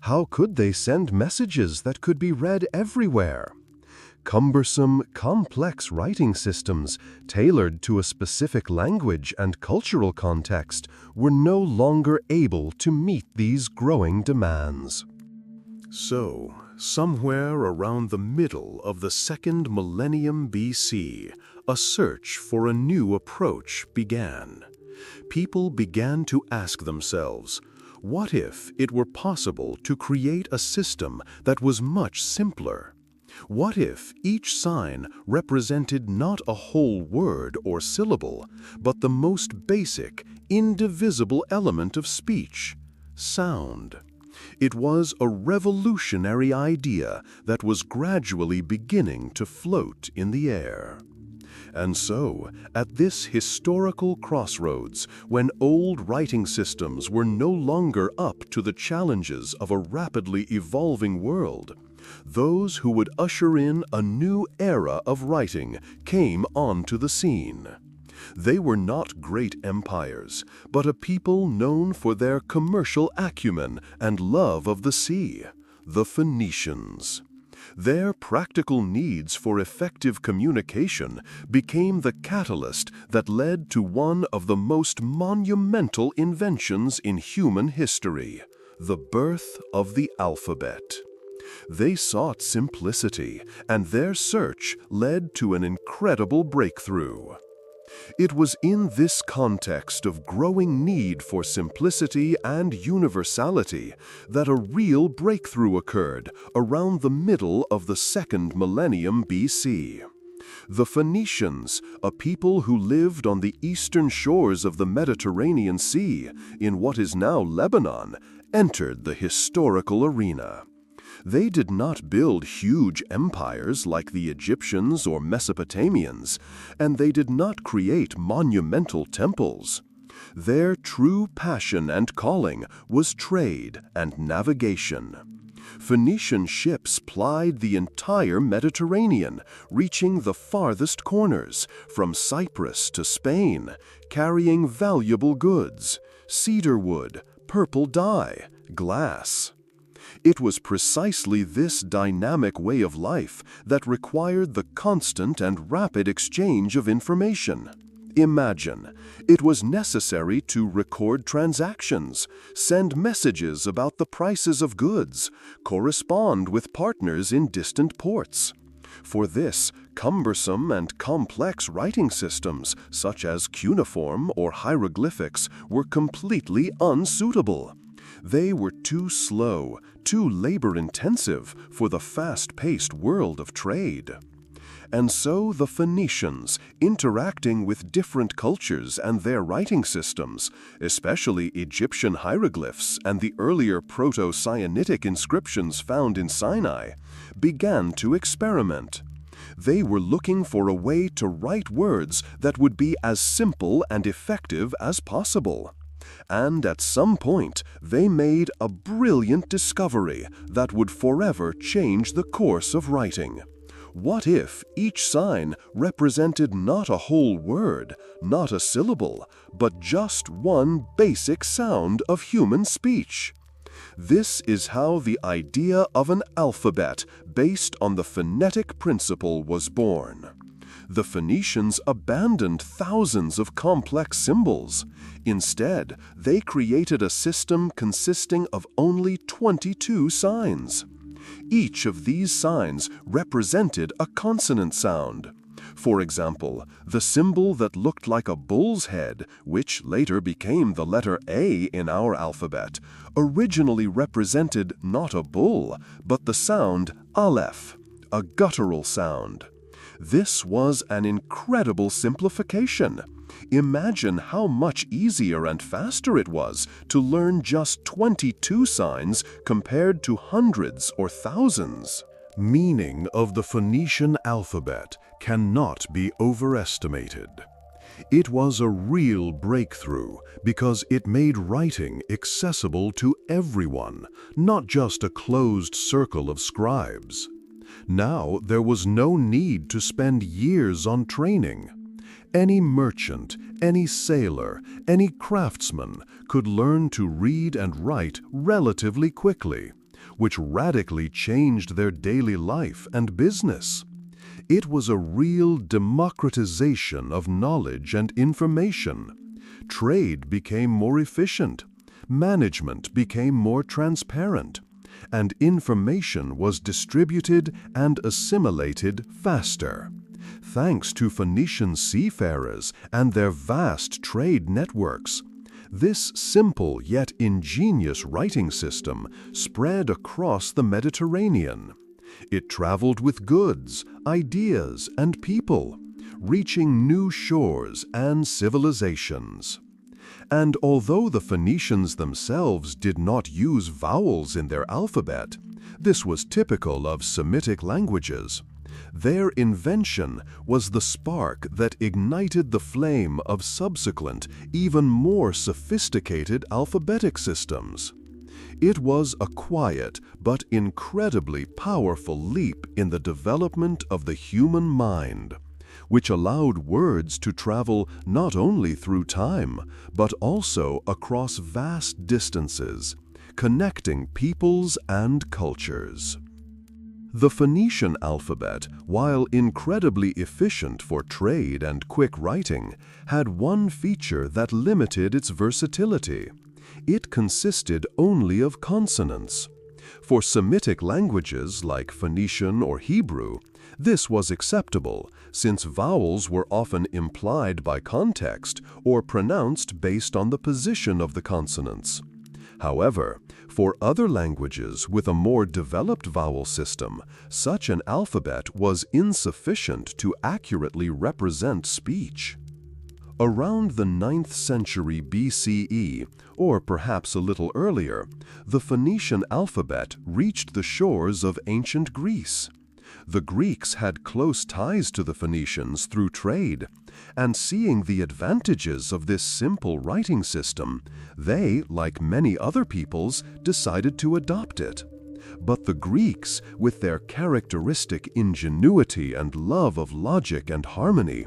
How could they send messages that could be read everywhere? Cumbersome, complex writing systems tailored to a specific language and cultural context were no longer able to meet these growing demands. So, somewhere around the middle of the second millennium BC, a search for a new approach began. People began to ask themselves, what if it were possible to create a system that was much simpler? What if each sign represented not a whole word or syllable, but the most basic, indivisible element of speech, sound? It was a revolutionary idea that was gradually beginning to float in the air. And so, at this historical crossroads, when old writing systems were no longer up to the challenges of a rapidly evolving world, those who would usher in a new era of writing came onto the scene. They were not great empires, but a people known for their commercial acumen and love of the sea, the Phoenicians. Their practical needs for effective communication became the catalyst that led to one of the most monumental inventions in human history, the birth of the alphabet. They sought simplicity, and their search led to an incredible breakthrough. It was in this context of growing need for simplicity and universality that a real breakthrough occurred around the middle of the 2nd millennium BC. The Phoenicians, a people who lived on the eastern shores of the Mediterranean Sea, in what is now Lebanon, entered the historical arena. They did not build huge empires like the Egyptians or Mesopotamians, and they did not create monumental temples. Their true passion and calling was trade and navigation. Phoenician ships plied the entire Mediterranean, reaching the farthest corners, from Cyprus to Spain, carrying valuable goods, cedar wood, purple dye, glass. It was precisely this dynamic way of life that required the constant and rapid exchange of information. Imagine, it was necessary to record transactions, send messages about the prices of goods, correspond with partners in distant ports. For this, cumbersome and complex writing systems, such as cuneiform or hieroglyphics, were completely unsuitable. They were too slow, too labor-intensive for the fast-paced world of trade. And so the Phoenicians, interacting with different cultures and their writing systems, especially Egyptian hieroglyphs and the earlier Proto-Sinaitic inscriptions found in Sinai, began to experiment. They were looking for a way to write words that would be as simple and effective as possible. And at some point, they made a brilliant discovery that would forever change the course of writing. What if each sign represented not a whole word, not a syllable, but just one basic sound of human speech? This is how the idea of an alphabet based on the phonetic principle was born. The Phoenicians abandoned thousands of complex symbols. Instead, they created a system consisting of only 22 signs. Each of these signs represented a consonant sound. For example, the symbol that looked like a bull's head, which later became the letter A in our alphabet, originally represented not a bull, but the sound aleph, a guttural sound. This was an incredible simplification. Imagine how much easier and faster it was to learn just 22 signs compared to hundreds or thousands. Meaning of the Phoenician alphabet cannot be overestimated. It was a real breakthrough because it made writing accessible to everyone, not just a closed circle of scribes. Now there was no need to spend years on training. Any merchant, any sailor, any craftsman could learn to read and write relatively quickly, which radically changed their daily life and business. It was a real democratization of knowledge and information. Trade became more efficient, management became more transparent, and information was distributed and assimilated faster. Thanks to Phoenician seafarers and their vast trade networks, this simple yet ingenious writing system spread across the Mediterranean. It traveled with goods, ideas, and people, reaching new shores and civilizations. And although the Phoenicians themselves did not use vowels in their alphabet, this was typical of Semitic languages. Their invention was the spark that ignited the flame of subsequent, even more sophisticated alphabetic systems. It was a quiet but incredibly powerful leap in the development of the human mind, which allowed words to travel not only through time, but also across vast distances, connecting peoples and cultures. The Phoenician alphabet, while incredibly efficient for trade and quick writing, had one feature that limited its versatility. It consisted only of consonants. For Semitic languages like Phoenician or Hebrew, this was acceptable, since vowels were often implied by context or pronounced based on the position of the consonants. However, for other languages with a more developed vowel system, such an alphabet was insufficient to accurately represent speech. Around the 9th century BCE, or perhaps a little earlier, the Phoenician alphabet reached the shores of ancient Greece. The Greeks had close ties to the Phoenicians through trade, and seeing the advantages of this simple writing system, they, like many other peoples, decided to adopt it. But the Greeks, with their characteristic ingenuity and love of logic and harmony,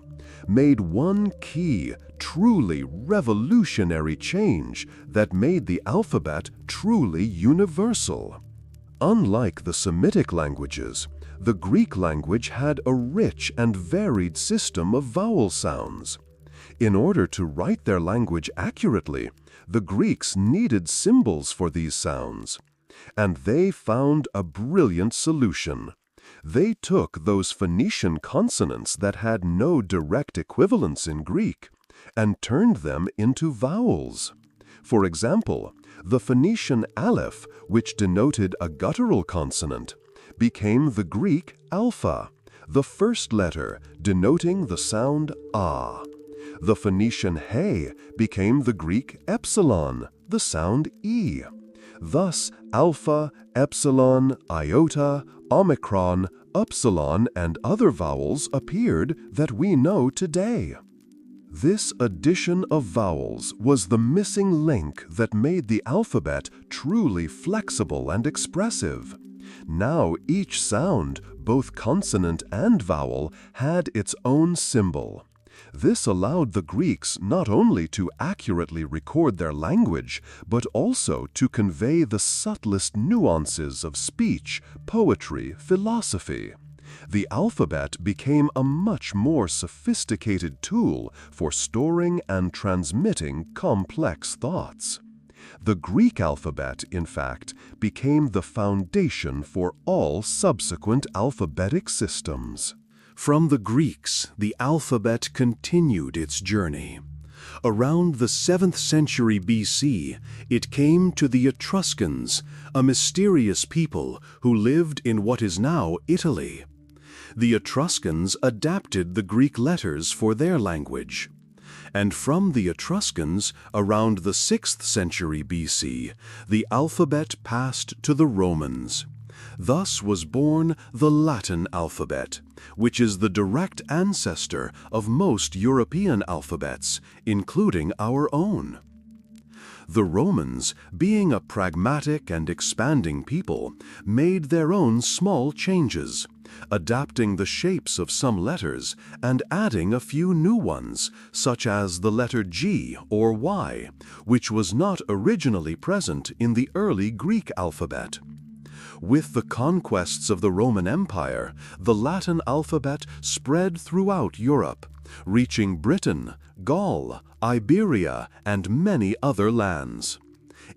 made one key, truly revolutionary change that made the alphabet truly universal. Unlike the Semitic languages, the Greek language had a rich and varied system of vowel sounds. In order to write their language accurately, the Greeks needed symbols for these sounds. And they found a brilliant solution. They took those Phoenician consonants that had no direct equivalence in Greek and turned them into vowels. For example, the Phoenician aleph, which denoted a guttural consonant, became the Greek alpha, the first letter denoting the sound ah. The Phoenician he became the Greek epsilon, the sound e. Thus, alpha, epsilon, iota, omicron, upsilon, and other vowels appeared that we know today. This addition of vowels was the missing link that made the alphabet truly flexible and expressive. Now each sound, both consonant and vowel, had its own symbol. This allowed the Greeks not only to accurately record their language, but also to convey the subtlest nuances of speech, poetry, philosophy. The alphabet became a much more sophisticated tool for storing and transmitting complex thoughts. The Greek alphabet, in fact, became the foundation for all subsequent alphabetic systems. From the Greeks, the alphabet continued its journey. Around the 7th century BC, it came to the Etruscans, a mysterious people who lived in what is now Italy. The Etruscans adapted the Greek letters for their language. And from the Etruscans, around the 6th century BC, the alphabet passed to the Romans. Thus was born the Latin alphabet, which is the direct ancestor of most European alphabets, including our own. The Romans, being a pragmatic and expanding people, made their own small changes, adapting the shapes of some letters and adding a few new ones, such as the letter G or Y, which was not originally present in the early Greek alphabet. With the conquests of the Roman Empire, the Latin alphabet spread throughout Europe, reaching Britain, Gaul, Iberia, and many other lands.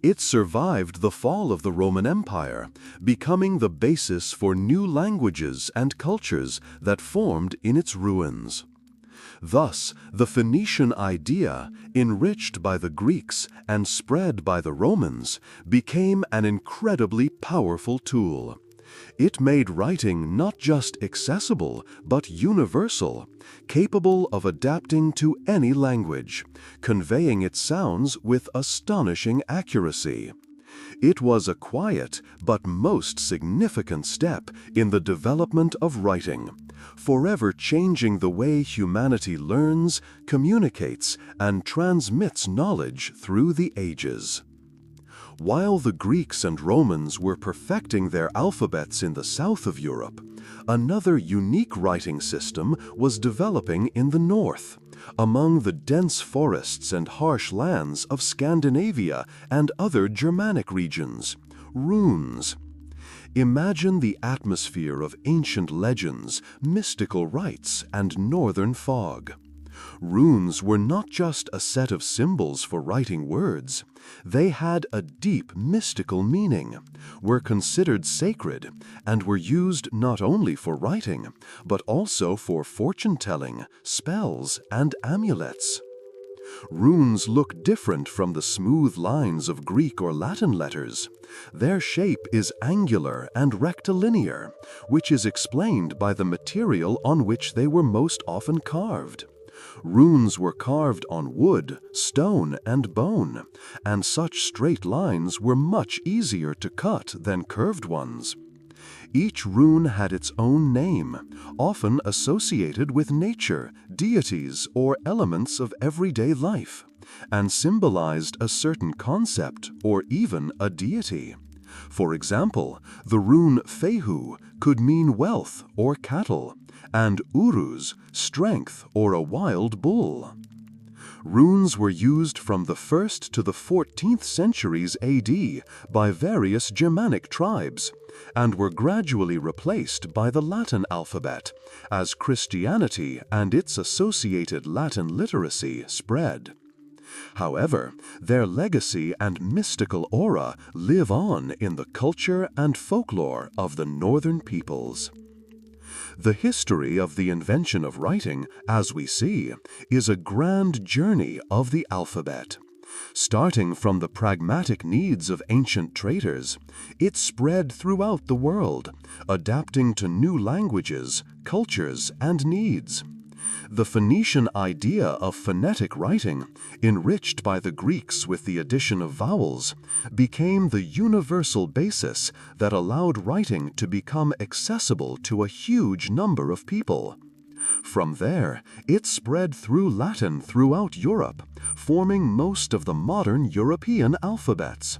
It survived the fall of the Roman Empire, becoming the basis for new languages and cultures that formed in its ruins. Thus, the Phoenician idea, enriched by the Greeks and spread by the Romans, became an incredibly powerful tool. It made writing not just accessible, but universal, capable of adapting to any language, conveying its sounds with astonishing accuracy. It was a quiet but most significant step in the development of writing, forever changing the way humanity learns, communicates, and transmits knowledge through the ages. While the Greeks and Romans were perfecting their alphabets in the south of Europe, another unique writing system was developing in the north, among the dense forests and harsh lands of Scandinavia and other Germanic regions: runes. Imagine the atmosphere of ancient legends, mystical rites, and northern fog. Runes were not just a set of symbols for writing words. They had a deep mystical meaning, were considered sacred, and were used not only for writing, but also for fortune-telling, spells, and amulets. Runes look different from the smooth lines of Greek or Latin letters. Their shape is angular and rectilinear, which is explained by the material on which they were most often carved. Runes were carved on wood, stone, and bone, and such straight lines were much easier to cut than curved ones. Each rune had its own name, often associated with nature, deities, or elements of everyday life, and symbolized a certain concept or even a deity. For example, the rune Fehu could mean wealth or cattle, and Uruz, strength or a wild bull. Runes were used from the 1st to the 14th centuries AD by various Germanic tribes, and were gradually replaced by the Latin alphabet as Christianity and its associated Latin literacy spread. However, their legacy and mystical aura live on in the culture and folklore of the northern peoples. The history of the invention of writing, as we see, is a grand journey of the alphabet. Starting from the pragmatic needs of ancient traders, it spread throughout the world, adapting to new languages, cultures, and needs. The Phoenician idea of phonetic writing, enriched by the Greeks with the addition of vowels, became the universal basis that allowed writing to become accessible to a huge number of people. From there, it spread through Latin throughout Europe, forming most of the modern European alphabets.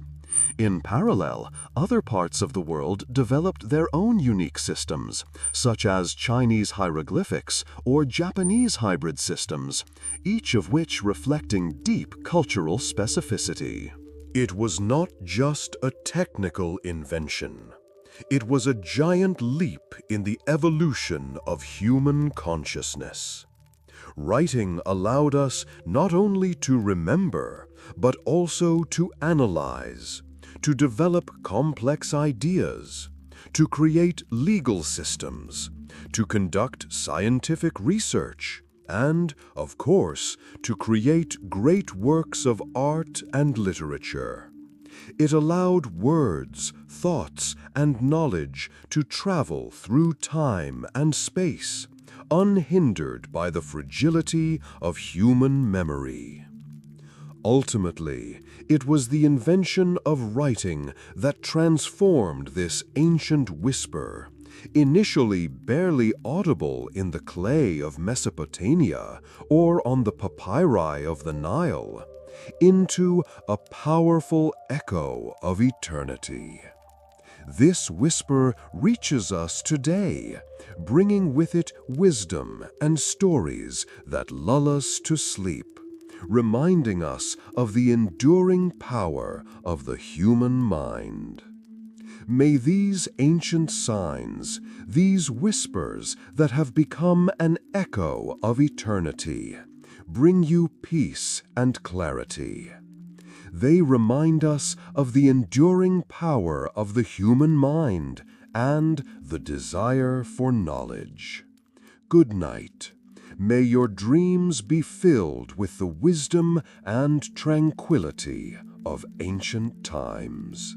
In parallel, other parts of the world developed their own unique systems, such as Chinese hieroglyphics or Japanese hybrid systems, each of which reflecting deep cultural specificity. It was not just a technical invention. It was a giant leap in the evolution of human consciousness. Writing allowed us not only to remember, but also to analyze, to develop complex ideas, to create legal systems, to conduct scientific research, and, of course, to create great works of art and literature. It allowed words, thoughts, and knowledge to travel through time and space, unhindered by the fragility of human memory. Ultimately, it was the invention of writing that transformed this ancient whisper, initially barely audible in the clay of Mesopotamia or on the papyri of the Nile, into a powerful echo of eternity. This whisper reaches us today, bringing with it wisdom and stories that lull us to sleep, reminding us of the enduring power of the human mind. May these ancient signs, these whispers that have become an echo of eternity, bring you peace and clarity. They remind us of the enduring power of the human mind and the desire for knowledge. Good night. May your dreams be filled with the wisdom and tranquility of ancient times.